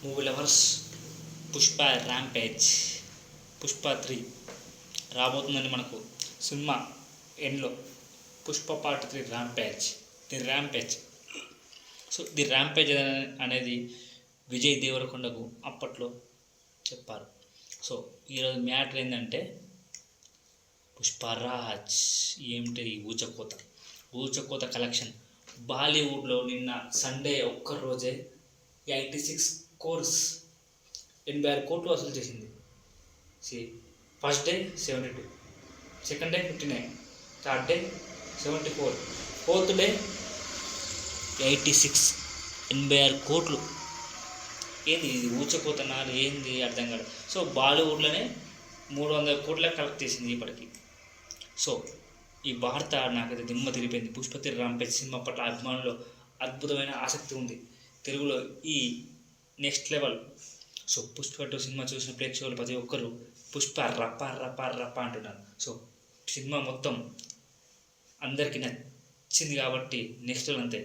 Movie lovers, Pushpa rampage, Pushpa 3 రాబోతుందని మనకు cinema ఎండ్లో Pushpa part 3 rampage. So the rampage అనేది విజయ్ దేవరకొండకు అప్పట్లో చెప్పారు. సో ఈరోజు మ్యాటర్ ఏంటంటే పుష్పరాజ్ ఏమిటి ఊచకోత కలెక్షన్. బాలీవుడ్లో నిన్న సండే ఒక్కరోజే 86 crores 86 కోట్లు వసూలు చేసింది. First day 72, second day 59, third day 74, fourth day 86 కోట్లు. ఏంది ఇది ఊచకోతనా ఏంది అర్థం కాదు. సో బాలీవుడ్లోనే 300 కోట్ల కలెక్ట్ చేసింది ఇప్పటికి. సో ఈ వార్త నాకైతే దిమ్మ తిరిగిపోయింది. పుష్ప 3 ర్యాంపేజ్ సినిమా పట్ల అభిమానుల్లో అద్భుతమైన ఆసక్తి ఉంది. తెలుగులో ఈ next level. So Pushpa 2 cinema చూసిన ప్రేక్షకులు ప్రతి ఒక్కరు పుష్ప రప్ప అంటున్నారు. సో సినిమా మొత్తం అందరికీ నచ్చింది కాబట్టి నెక్స్ట్ లెవెల్ అంతే.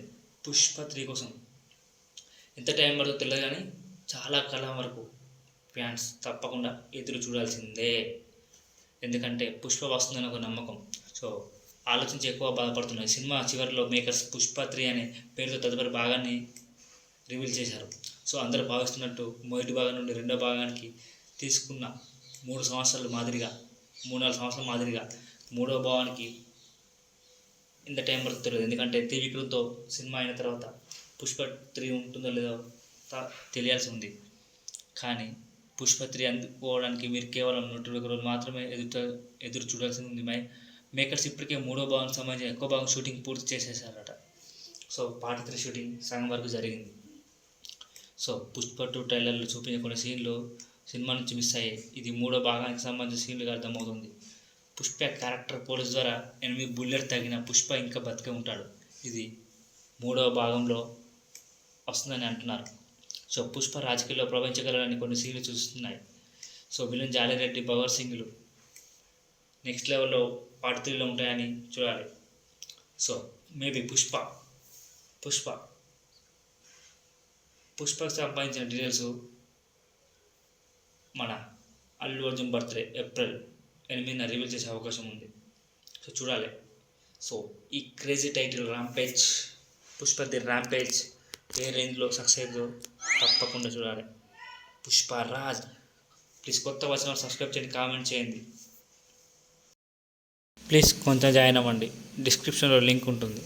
పుష్ప 3 కోసం ఎంత టైం పడుతుందో తెలియదు కానీ చాలా కాలం వరకు ఫ్యాన్స్ తప్పకుండా ఎదురు చూడాల్సిందే. ఎందుకంటే పుష్ప వస్తుందని ఒక నమ్మకం. సో ఆలోచించి ఎక్కువ బాధపడుతున్నాయి. సినిమా చివరిలో మేకర్స్ పుష్ప 3 అనే పేరుతో తదుపరి భాగాన్ని రివీల్ చేశారు. సో అందరూ భావిస్తున్నట్టు మొదటి భాగం నుండి రెండో భాగానికి తీసుకున్న 3 సంవత్సరాల మాదిరిగా 3-4 సంవత్సరాల మాదిరిగా మూడో భాగానికి ఎంత టైం పడుతుందో. ఎందుకంటే త్రివిక్రమ్తో సినిమా అయిన తర్వాత పుష్ప 3 ఉంటుందో లేదో తెలియాల్సి ఉంది. కానీ పుష్ప 3 అందుకోవడానికి మీరు కేవలం 120 రోజులు మాత్రమే ఎదురు చూడాల్సి ఉంది. మేకర్స్ ఇప్పటికే మూడో భాగానికి సంబంధించిన ఎక్కువ భాగం షూటింగ్ పూర్తి చేసేసారట. సో పార్ట్ 3 షూటింగ్ సగం వరకు జరిగింది. సో పుష్ప 2 ట్రైలర్లు చూపించిన కొన్ని సీన్లు సినిమా నుంచి మిస్ అయ్యాయి. ఇది మూడో భాగానికి సంబంధించిన సీన్లుగా అర్థమవుతుంది. పుష్ప క్యారెక్టర్ పోలీస్ ద్వారా 8 బుల్లెట్ తగిన పుష్ప ఇంకా బతికే ఉంటాడు. ఇది మూడవ భాగంలో వస్తుందని అంటున్నారు. సో పుష్ప రాజకీయాల్లో ప్రవహించగలరని కొన్ని సీన్లు చూస్తున్నాయి. సో విలన్ జాలిరెడ్డి, భగత్ సింగ్లు నెక్స్ట్ లెవెల్లో పార్ట్ 3లో ఉంటాయని చూడాలి. సో మేబీ పుష్పకు సంబంధించిన డీటెయిల్స్ మన అల్లు అర్జున్ బర్త్డే ఏప్రిల్ 8న రివీల్ చేసే అవకాశం ఉంది. సో చూడాలి. సో ఈ crazy title rampage, Pushpa 3 rampage ఏ రేంజ్లో సక్సెస్ అయిందో తప్పకుండా చూడాలి. పుష్పరాజ్. ప్లీజ్ కొత్త వచ్చిన సబ్స్క్రైబ్ చేయండి, కామెంట్ చేయండి. ప్లీజ్ కొంచెం జాయిన్ అవ్వండి. డిస్క్రిప్షన్లో లింక్ ఉంటుంది.